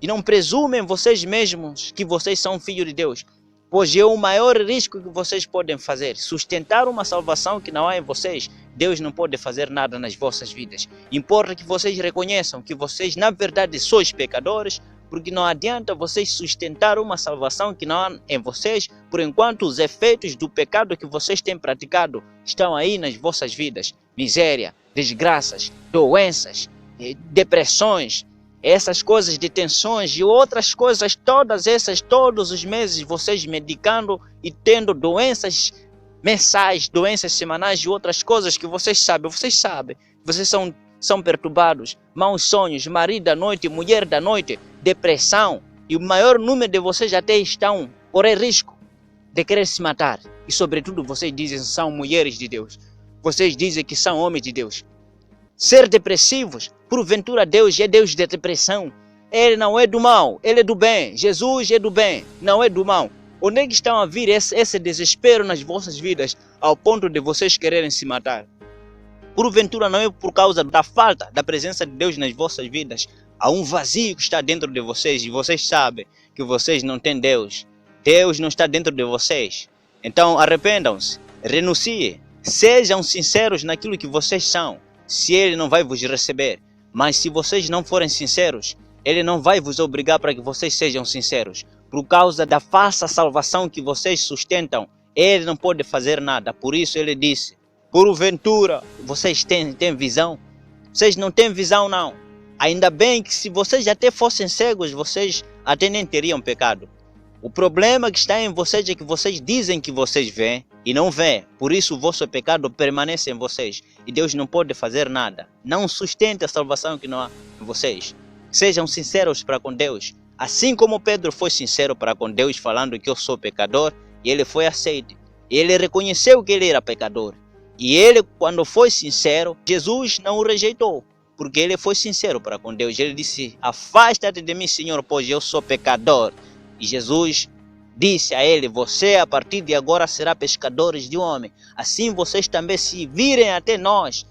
e não presumem vocês mesmos que vocês são filhos de Deus, pois é o maior risco que vocês podem fazer. Sustentar uma salvação que não há em vocês. Deus não pode fazer nada nas vossas vidas. Importa que vocês reconheçam que vocês na verdade sois pecadores, porque não adianta vocês sustentar uma salvação que não há em vocês, por enquanto os efeitos do pecado que vocês têm praticado estão aí nas vossas vidas. Miséria, desgraças, doenças, depressões, essas coisas de tensões e outras coisas, todas essas, todos os meses vocês medicando e tendo doenças mensais, doenças semanais e outras coisas que vocês sabem, vocês são perturbados, maus sonhos, marido da noite, mulher da noite, depressão, e o maior número de vocês até estão correr risco de querer se matar. E sobretudo vocês dizem que são mulheres de Deus, vocês dizem que são homens de Deus. Ser depressivos, porventura Deus é Deus de depressão. Ele não é do mal, Ele é do bem. Jesus é do bem, não é do mal. Onde é que estão a vir esse desespero nas vossas vidas ao ponto de vocês quererem se matar? Porventura não é por causa da falta da presença de Deus nas vossas vidas. Há um vazio que está dentro de vocês e vocês sabem que vocês não têm Deus. Deus não está dentro de vocês. Então arrependam-se, renunciem, sejam sinceros naquilo que vocês são. Se Ele não vai vos receber, mas se vocês não forem sinceros, Ele não vai vos obrigar para que vocês sejam sinceros. Por causa da falsa salvação que vocês sustentam, Ele não pode fazer nada. Por isso Ele disse, porventura, vocês têm visão? Vocês não têm visão não. Ainda bem que se vocês até fossem cegos, vocês até nem teriam pecado. O problema que está em vocês é que vocês dizem que vocês veem e não veem. Por isso o vosso pecado permanece em vocês e Deus não pode fazer nada. Não sustente a salvação que não há em vocês. Sejam sinceros para com Deus. Assim como Pedro foi sincero para com Deus falando que eu sou pecador, e ele foi aceito. Ele reconheceu que ele era pecador. E ele, quando foi sincero, Jesus não o rejeitou. Porque ele foi sincero para com Deus. Ele disse, afasta-te de mim, Senhor, pois eu sou pecador. E Jesus disse a ele, você a partir de agora será pescadores de homem. Assim vocês também se virem até nós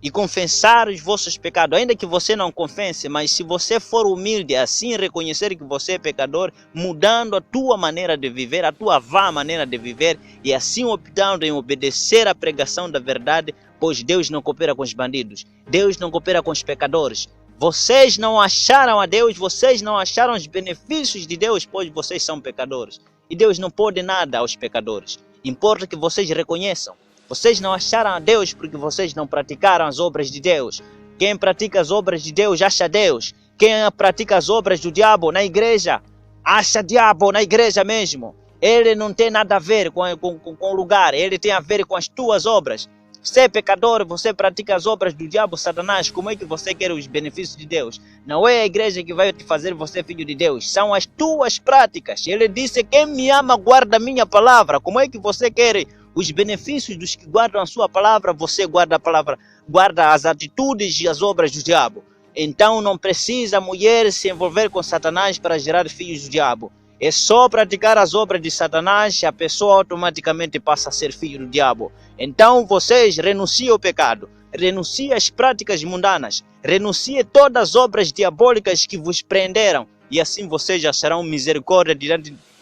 e confessar os vossos pecados. Ainda que você não confesse, mas se você for humilde, assim reconhecer que você é pecador, mudando a tua maneira de viver, a tua vã maneira de viver, e assim optando em obedecer à pregação da verdade, pois Deus não coopera com os bandidos, Deus não coopera com os pecadores. Vocês não acharam a Deus, vocês não acharam os benefícios de Deus, pois vocês são pecadores. E Deus não pode nada aos pecadores. Importa que vocês reconheçam. Vocês não acharam a Deus porque vocês não praticaram as obras de Deus. Quem pratica as obras de Deus acha Deus. Quem pratica as obras do diabo na igreja, acha diabo na igreja mesmo. Ele não tem nada a ver com o lugar, ele tem a ver com as tuas obras. Você é pecador, você pratica as obras do diabo, Satanás. Como é que você quer os benefícios de Deus? Não é a igreja que vai te fazer você filho de Deus. São as tuas práticas. Ele disse, quem me ama guarda a minha palavra. Como é que você quer os benefícios dos que guardam a sua palavra? Você guarda a palavra, guarda as atitudes e as obras do diabo. Então não precisa a mulher se envolver com Satanás para gerar filhos do diabo. É só praticar as obras de Satanás e a pessoa automaticamente passa a ser filho do diabo. Então vocês renunciem ao pecado, renunciem às práticas mundanas, renunciem todas as obras diabólicas que vos prenderam. E assim vocês já serão misericórdia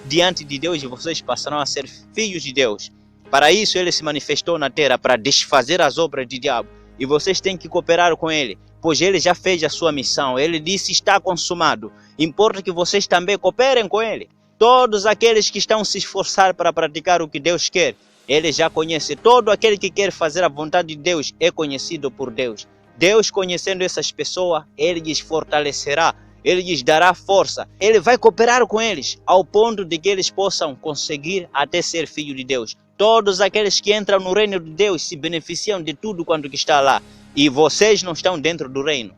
diante de Deus e vocês passarão a ser filhos de Deus. Para isso ele se manifestou na terra, para desfazer as obras do diabo. E vocês têm que cooperar com ele, pois ele já fez a sua missão. Ele disse, está consumado. Importa que vocês também cooperem com ele. Todos aqueles que estão se esforçar para praticar o que Deus quer, ele já conhece. Todo aquele que quer fazer a vontade de Deus é conhecido por Deus. Deus, conhecendo essas pessoas, ele lhes fortalecerá, ele lhes dará força. Ele vai cooperar com eles, ao ponto de que eles possam conseguir até ser filho de Deus. Todos aqueles que entram no reino de Deus se beneficiam de tudo quanto que está lá. E vocês não estão dentro do reino.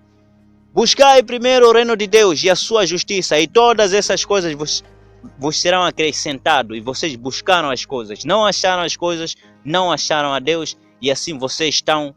Buscai primeiro o reino de Deus e a sua justiça, e todas essas coisas vos serão acrescentadas. E vocês buscaram as coisas, não acharam as coisas, não acharam a Deus, e assim vocês estão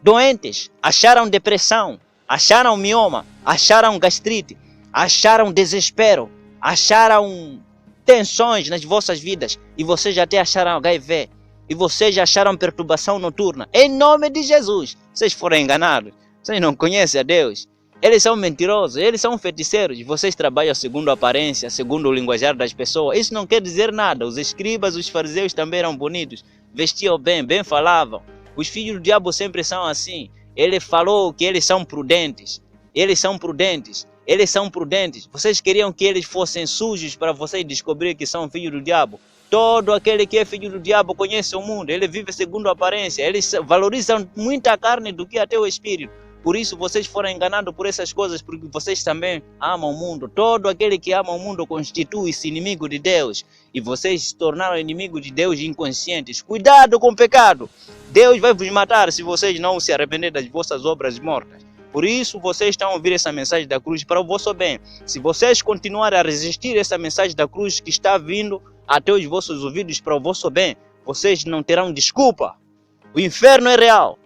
doentes. Acharam depressão, acharam mioma, acharam gastrite, acharam desespero, acharam tensões nas vossas vidas, e vocês até acharam HIV, e vocês acharam perturbação noturna. Em nome de Jesus, vocês foram enganados. Vocês não conhecem a Deus. Eles são mentirosos, eles são feiticeiros. Vocês trabalham segundo a aparência, segundo o linguajar das pessoas. Isso não quer dizer nada. Os escribas, os fariseus também eram bonitos, vestiam bem, bem falavam. Os filhos do diabo sempre são assim. Ele falou que eles são prudentes. Eles são prudentes. Eles são prudentes. Vocês queriam que eles fossem sujos para vocês descobrir que são filhos do diabo. Todo aquele que é filho do diabo conhece o mundo. Ele vive segundo a aparência. Eles valorizam muito a carne do que até o espírito. Por isso vocês foram enganados por essas coisas, porque vocês também amam o mundo. Todo aquele que ama o mundo constitui-se inimigo de Deus. E vocês se tornaram inimigos de Deus inconscientes. Cuidado com o pecado. Deus vai vos matar se vocês não se arrependerem das vossas obras mortas. Por isso vocês estão a ouvir essa mensagem da cruz para o vosso bem. Se vocês continuarem a resistir a essa mensagem da cruz que está vindo até os vossos ouvidos para o vosso bem, vocês não terão desculpa. O inferno é real.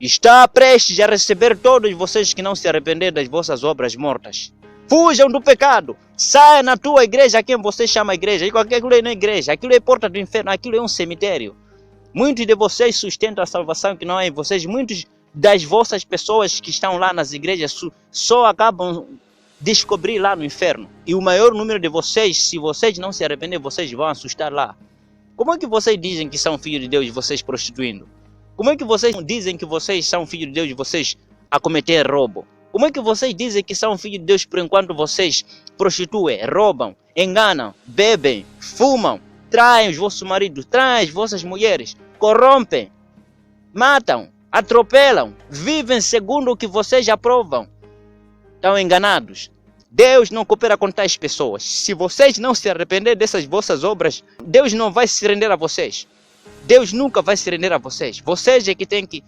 Está prestes a receber todos vocês que não se arrependerem das vossas obras mortas. Fujam do pecado. Saia na tua igreja, quem você chama igreja. Aquilo não é igreja, aquilo é porta do inferno, aquilo é um cemitério. Muitos de vocês sustentam a salvação que não é em vocês. Muitos das vossas pessoas que estão lá nas igrejas só acabam descobrir lá no inferno. E o maior número de vocês, se vocês não se arrependerem, vocês vão assustar lá. Como é que vocês dizem que são filhos de Deus e vocês prostituindo? Como é que vocês dizem que vocês são filhos de Deus e vocês a cometer roubo? Como é que vocês dizem que são filhos de Deus por enquanto vocês prostituem, roubam, enganam, bebem, fumam, traem os vossos maridos, traem as vossas mulheres, corrompem, matam, atropelam, vivem segundo o que vocês aprovam? Estão enganados. Deus não coopera com tais pessoas. Se vocês não se arrependerem dessas vossas obras, Deus não vai se render a vocês. Deus nunca vai se render a vocês. Vocês é que tem que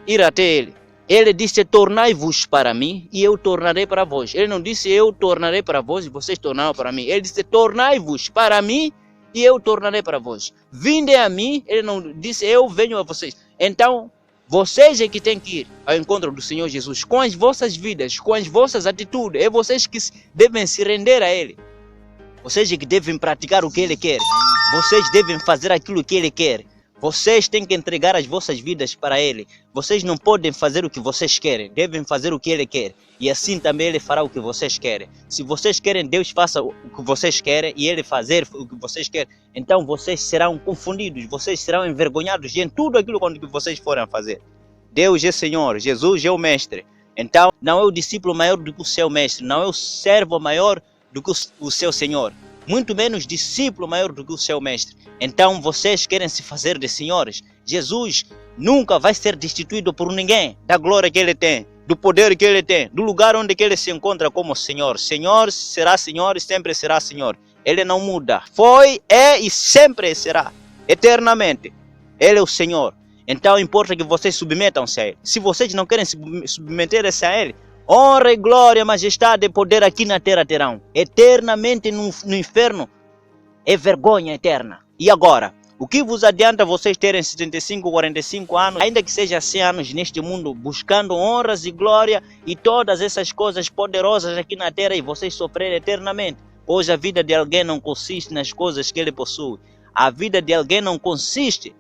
ir até Ele. Ele disse, tornai-vos para mim e eu tornarei para vós. Ele não disse, eu tornarei para vós e vocês tornarão para mim. Ele disse, tornai-vos para mim e eu tornarei para vós. Vinde a mim. Ele não disse, eu venho a vocês. Então, vocês é que tem que ir ao encontro do Senhor Jesus com as vossas vidas, com as vossas atitudes. É vocês que devem se render a Ele. Vocês é que devem praticar o que Ele quer. Vocês devem fazer aquilo que Ele quer. Vocês têm que entregar as vossas vidas para Ele. Vocês não podem fazer o que vocês querem. Devem fazer o que Ele quer. E assim também Ele fará o que vocês querem. Se vocês querem, Deus faça o que vocês querem e Ele fazer o que vocês querem. Então vocês serão confundidos. Vocês serão envergonhados em tudo aquilo que vocês forem fazer. Deus é Senhor. Jesus é o Mestre. Então não é o discípulo maior do que o seu Mestre. Não é o servo maior do que o seu Senhor. Muito menos discípulo maior do que o seu mestre. Então vocês querem se fazer de senhores. Jesus nunca vai ser destituído por ninguém da glória que Ele tem, do poder que Ele tem, do lugar onde que Ele se encontra como Senhor. Senhor será Senhor e sempre será Senhor. Ele não muda. Foi, é e sempre será. Eternamente. Ele é o Senhor. Então importa que vocês submetam-se a Ele. Se vocês não querem submeter-se a Ele, honra e glória, majestade e poder aqui na terra terão. Eternamente no inferno é vergonha eterna. E agora? O que vos adianta vocês terem 75, 45 anos, ainda que seja 100 anos neste mundo, buscando honras e glória e todas essas coisas poderosas aqui na terra e vocês sofrerem eternamente? Pois a vida de alguém não consiste nas coisas que ele possui. A vida de alguém não consiste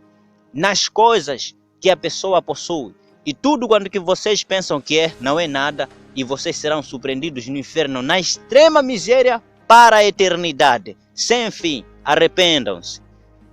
nas coisas que a pessoa possui. E tudo quanto que vocês pensam que é, não é nada, e vocês serão surpreendidos no inferno, na extrema miséria, para a eternidade. Sem fim, arrependam-se.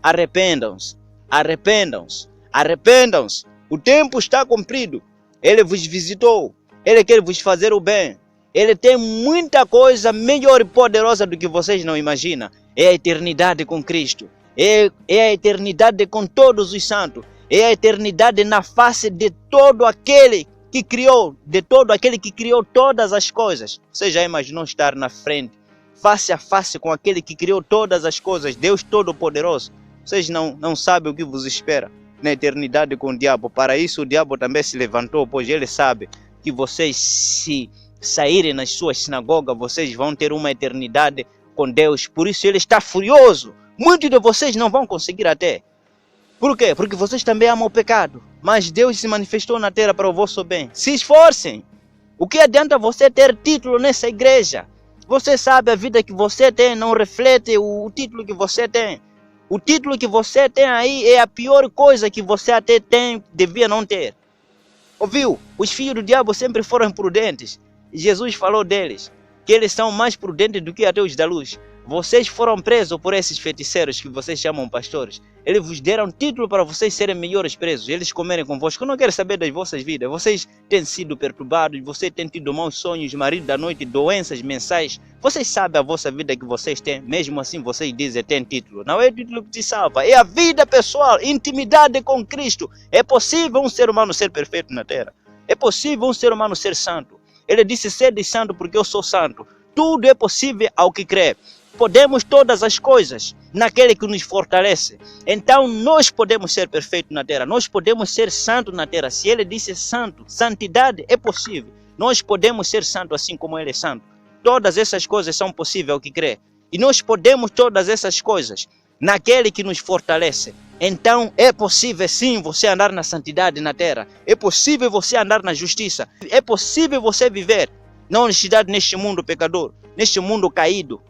Arrependam-se, arrependam-se, arrependam-se. O tempo está cumprido. Ele vos visitou. Ele quer vos fazer o bem. Ele tem muita coisa melhor e poderosa do que vocês não imaginam. É a eternidade com Cristo. É a eternidade com todos os santos. É a eternidade na face de todo aquele que criou, de todo aquele que criou todas as coisas. Você já imaginou estar na frente, face a face com aquele que criou todas as coisas, Deus Todo-Poderoso? Vocês não sabem o que vos espera na eternidade com o diabo. Para isso o diabo também se levantou, pois ele sabe que vocês, se saírem nas suas sinagogas, vocês vão ter uma eternidade com Deus. Por isso ele está furioso. Muitos de vocês não vão conseguir até. Por quê? Porque vocês também amam o pecado. Mas Deus se manifestou na terra para o vosso bem. Se esforcem. O que adianta você ter título nessa igreja? Você sabe, a vida que você tem não reflete o título que você tem. O título que você tem aí é a pior coisa que você até tem, devia não ter. Ouviu? Os filhos do diabo sempre foram prudentes. Jesus falou deles, que eles são mais prudentes do que até os da luz. Vocês foram presos por esses feiticeiros que vocês chamam pastores. Eles vos deram título para vocês serem melhores presos. Eles comerem convosco. Eu não quero saber das vossas vidas. Vocês têm sido perturbados. Vocês têm tido maus sonhos, marido da noite, doenças mensais. Vocês sabem a vossa vida que vocês têm. Mesmo assim vocês dizem que têm título. Não é o título que te salva. É a vida pessoal. Intimidade com Cristo. É possível um ser humano ser perfeito na terra. É possível um ser humano ser santo. Ele disse: sede santo porque eu sou santo. Tudo é possível ao que crê. Podemos todas as coisas naquele que nos fortalece. Então nós podemos ser perfeitos na terra. Nós podemos ser santos na terra. Se ele disse santo, santidade é possível. Nós podemos ser santos assim como ele é santo. Todas essas coisas são possíveis ao que crê. E nós podemos todas essas coisas naquele que nos fortalece. Então é possível sim você andar na santidade na terra. É possível você andar na justiça. É possível você viver na honestidade neste mundo pecador, neste mundo caído.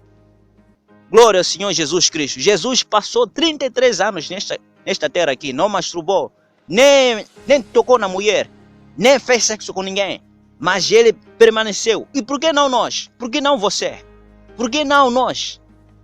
Glória ao Senhor Jesus Cristo. Jesus passou 33 anos nesta terra aqui. Não masturbou, nem tocou na mulher, nem fez sexo com ninguém. Mas ele permaneceu. E por que não nós? Por que não você? Por que não nós?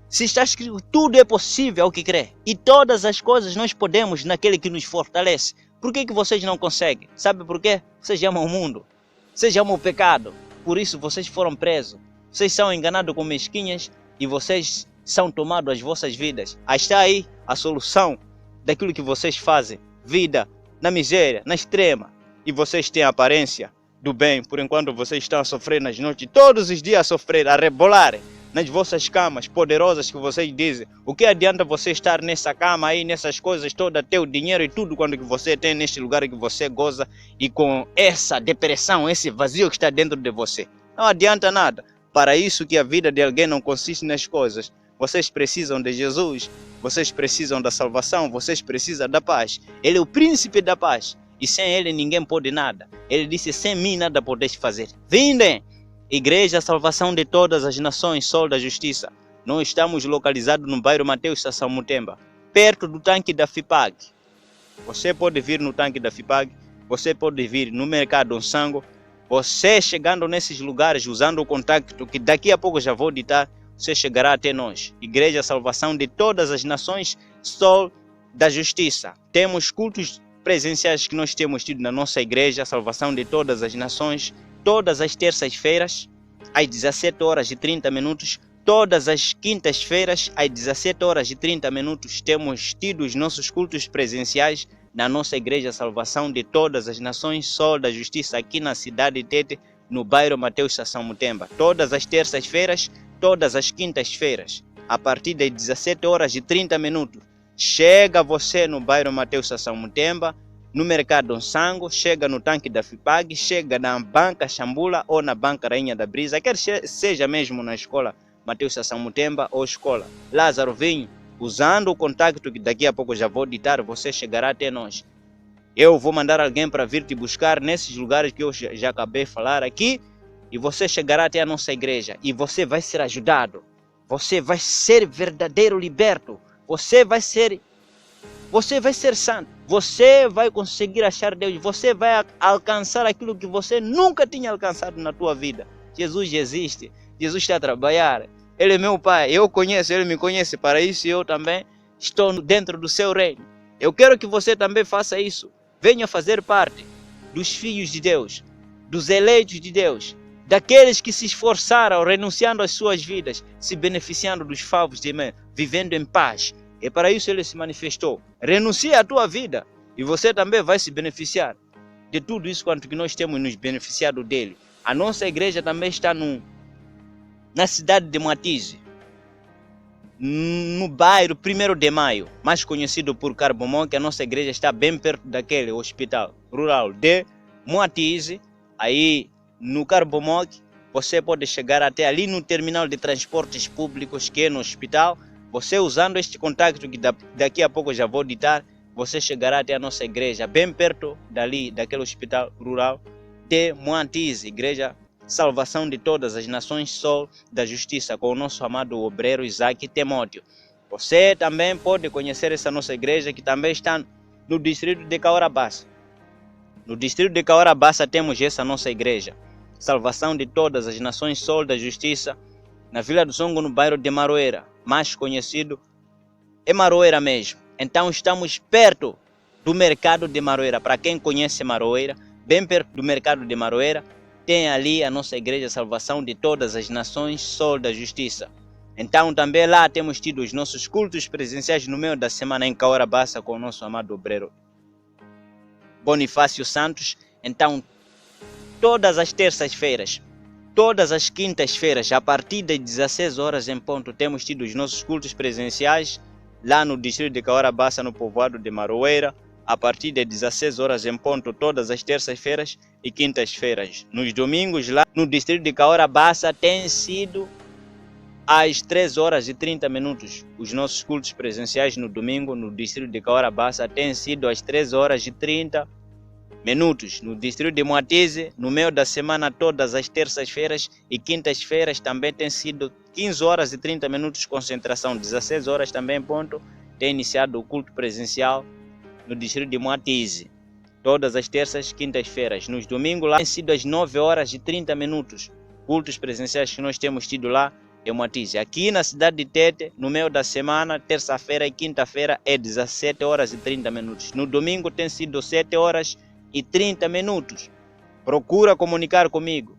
Se está escrito, tudo é possível ao que crê. E todas as coisas nós podemos naquele que nos fortalece. Por que vocês não conseguem? Sabe por quê? Vocês amam o mundo. Vocês amam o pecado. Por isso vocês foram presos. Vocês são enganados com mesquinhas e vocês são tomados as vossas vidas. Aí está aí a solução daquilo que vocês fazem. Vida na miséria, na extrema. E vocês têm a aparência do bem. Por enquanto vocês estão a sofrer nas noites. Todos os dias a sofrer, a rebolarem nas vossas camas poderosas que vocês dizem. O que adianta você estar nessa cama aí, nessas coisas todas, ter o dinheiro e tudo quando que você tem neste lugar que você goza e com essa depressão, esse vazio que está dentro de você? Não adianta nada. Para isso que a vida de alguém não consiste nas coisas. Vocês precisam de Jesus, vocês precisam da salvação, vocês precisam da paz. Ele é o príncipe da paz e sem ele ninguém pode nada. Ele disse: sem mim nada podeis fazer. Vindem! Igreja Salvação de Todas as Nações, Sol da Justiça. Nós estamos localizados no bairro Mateus Sassão Mutemba, perto do tanque da FIPAG. Você pode vir no tanque da FIPAG, você pode vir no mercado Onsango. Você chegando nesses lugares, usando o contacto que daqui a pouco já vou ditar, você chegará até nós. Igreja Salvação de Todas as Nações, Sol da Justiça. Temos cultos presenciais que nós temos tido na nossa igreja, Salvação de Todas as Nações, todas as terças-feiras, às 17h30. Todas as quintas-feiras, às 17h30, temos tido os nossos cultos presenciais na nossa igreja Salvação de Todas as Nações, Sol da Justiça, aqui na cidade de Tete, no bairro Mateus Sassão Mutemba. Todas as terças-feiras, todas as quintas-feiras, a partir das 17h30, chega você no bairro Mateus Sassão Mutemba, no mercado Sango, chega no tanque da FIPAG, chega na banca Xambula ou na banca Rainha da Brisa, quer seja mesmo na escola Mateus Sassamutemba ou escola Lázaro Vinho, usando o contacto que daqui a pouco já vou ditar, você chegará até nós. Eu vou mandar alguém para vir te buscar nesses lugares que eu já acabei de falar aqui, e você chegará até a nossa igreja e você vai ser ajudado. Você vai ser verdadeiro liberto. Você vai ser santo. Você vai conseguir achar Deus. Você vai alcançar aquilo que você nunca tinha alcançado na tua vida. Jesus existe. Jesus está a trabalhar. Ele é meu Pai. Eu conheço, Ele me conhece. Para isso eu também estou dentro do seu reino. Eu quero que você também faça isso. Venha fazer parte dos filhos de Deus, dos eleitos de Deus, daqueles que se esforçaram, renunciando às suas vidas, se beneficiando dos favos de Deus, vivendo em paz. E para isso Ele se manifestou. Renuncia à tua vida e você também vai se beneficiar de tudo isso quanto que nós temos nos beneficiado dele. A nossa igreja também está na cidade de Moatize, no bairro 1º de Maio, mais conhecido por Carbomão, que a nossa igreja está bem perto daquele hospital rural de Moatize. Aí no Carbomão você pode chegar até ali no terminal de transportes públicos que é no hospital. Você usando este contacto que daqui a pouco já vou ditar, você chegará até a nossa igreja, bem perto dali, daquele hospital rural de Moatize, Igreja Salvação de Todas as Nações, Sol da Justiça, com o nosso amado obreiro Isaac Timóteo. Você também pode conhecer essa nossa igreja que também está no distrito de Caorabassa. No distrito de Caorabassa temos essa nossa igreja, Salvação de Todas as Nações, Sol da Justiça, na Vila do Songo, no bairro de Maroeira, mais conhecido é Maroeira mesmo. Então estamos perto do mercado de Maroeira. Para quem conhece Maroeira, bem perto do mercado de Maroeira, tem ali a nossa igreja Salvação de Todas as Nações, Sol da Justiça. Então também lá temos tido os nossos cultos presenciais no meio da semana em Caorabassa com o nosso amado obreiro Bonifácio Santos. Então todas as terças-feiras, todas as quintas-feiras, a partir das 16 horas em ponto, temos tido os nossos cultos presenciais lá no distrito de Caorabassa, no povoado de Maroeira, a partir das 16 horas em ponto, todas as terças-feiras e quintas-feiras. Nos domingos, lá no distrito de Caorabassa, tem sido às 3 horas e 30 minutos. Os nossos cultos presenciais no domingo, no distrito de Caorabassa, tem sido às 3 horas e 30 minutos. No distrito de Moatize, no meio da semana, todas as terças-feiras e quintas-feiras, também tem sido 15 horas e 30 minutos, concentração. 16 horas também, ponto, tem iniciado o culto presencial no distrito de Moatize. Todas as terças e quintas-feiras. Nos domingos, lá tem sido às 9 horas e 30 minutos. Cultos presenciais que nós temos tido lá em Moatize. Aqui na cidade de Tete, no meio da semana, terça-feira e quinta-feira, é 17 horas e 30 minutos. No domingo tem sido 7 horas e 30 minutos. Procura comunicar comigo.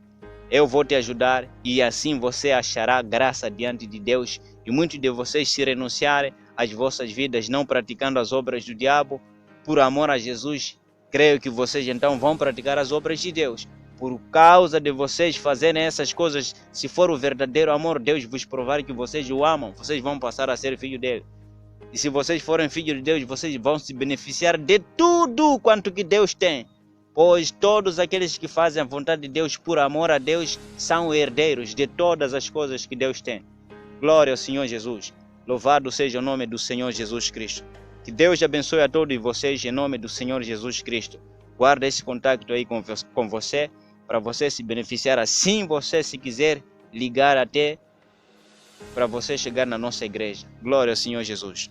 Eu vou te ajudar e assim você achará graça diante de Deus. E muitos de vocês, se renunciarem às vossas vidas, não praticando as obras do diabo, por amor a Jesus, creio que vocês então vão praticar as obras de Deus. Por causa de vocês fazerem essas coisas, se for o verdadeiro amor, Deus vos provar que vocês o amam, vocês vão passar a ser filho dele. E se vocês forem filhos de Deus, vocês vão se beneficiar de tudo quanto que Deus tem. Pois todos aqueles que fazem a vontade de Deus por amor a Deus são herdeiros de todas as coisas que Deus tem. Glória ao Senhor Jesus. Louvado seja o nome do Senhor Jesus Cristo. Que Deus abençoe a todos vocês em nome do Senhor Jesus Cristo. Guarda esse contato aí com você, para você se beneficiar. Assim você, se quiser, ligar até para você chegar na nossa igreja. Glória ao Senhor Jesus.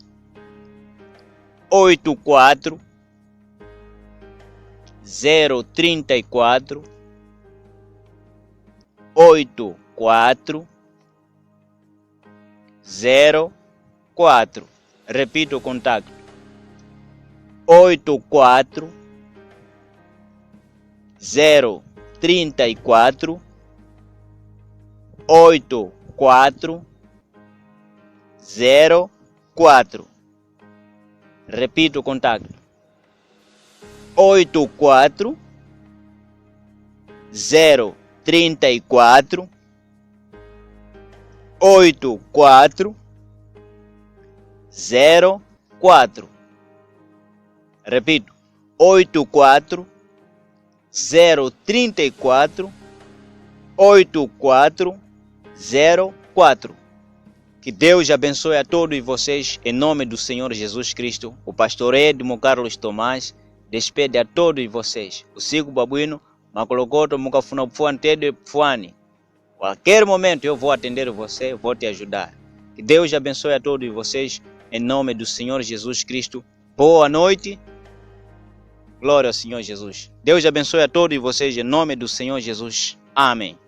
84 034 84 04. Repito o contato: 84 034 84 04. Repito o contato: 84 034 84 04. Repito: 84 034 8404. Que Deus abençoe a todos vocês em nome do Senhor Jesus Cristo. O pastor Edmo Carlos Tomás despede a todos vocês. O Sigo Babuino, Macolocoto, Mukafuna Pfuan, Tede Pfuani. Qualquer momento eu vou atender você, vou te ajudar. Que Deus abençoe a todos vocês em nome do Senhor Jesus Cristo. Boa noite. Glória ao Senhor Jesus. Deus abençoe a todos vocês em nome do Senhor Jesus. Amém.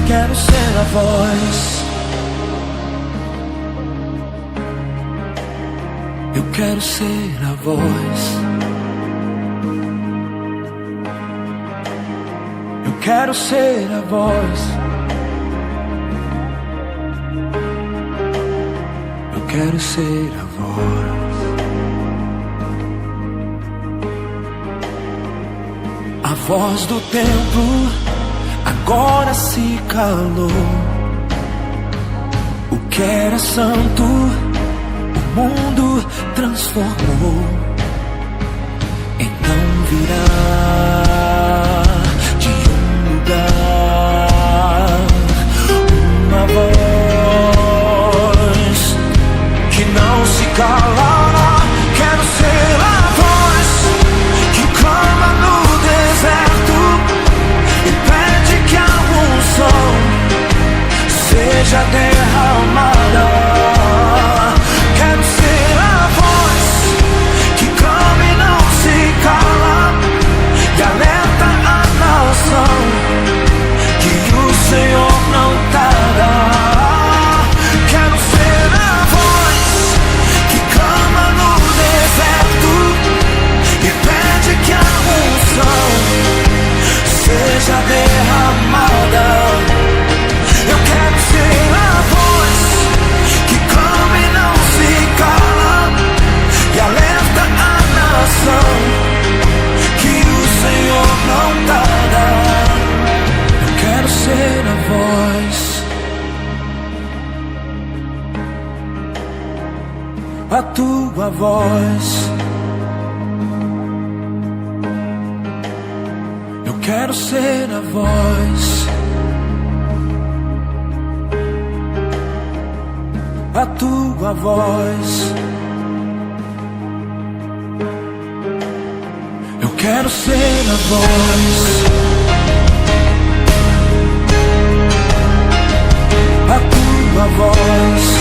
Quero ser a voz. Eu quero ser a voz. Eu quero ser a voz. Eu quero ser a voz. A voz do templo agora se calou. O que era santo, o mundo transformou. Então virá de um lugar uma voz que não se calará. Quero ser a voz que clama no deserto e pede que a unção seja derramada. Quero ser a voz que clama e não se cala e alerta a nação que o Senhor não tarda. Quero ser a voz que clama no deserto e pede que a unção seja derramada. Eu quero ser a voz que clama e não se cala e alerta a nação que o Senhor não tarda. Eu quero ser a voz, a tua voz. quero ser a voz, a tua voz. Eu quero ser a voz, a tua voz.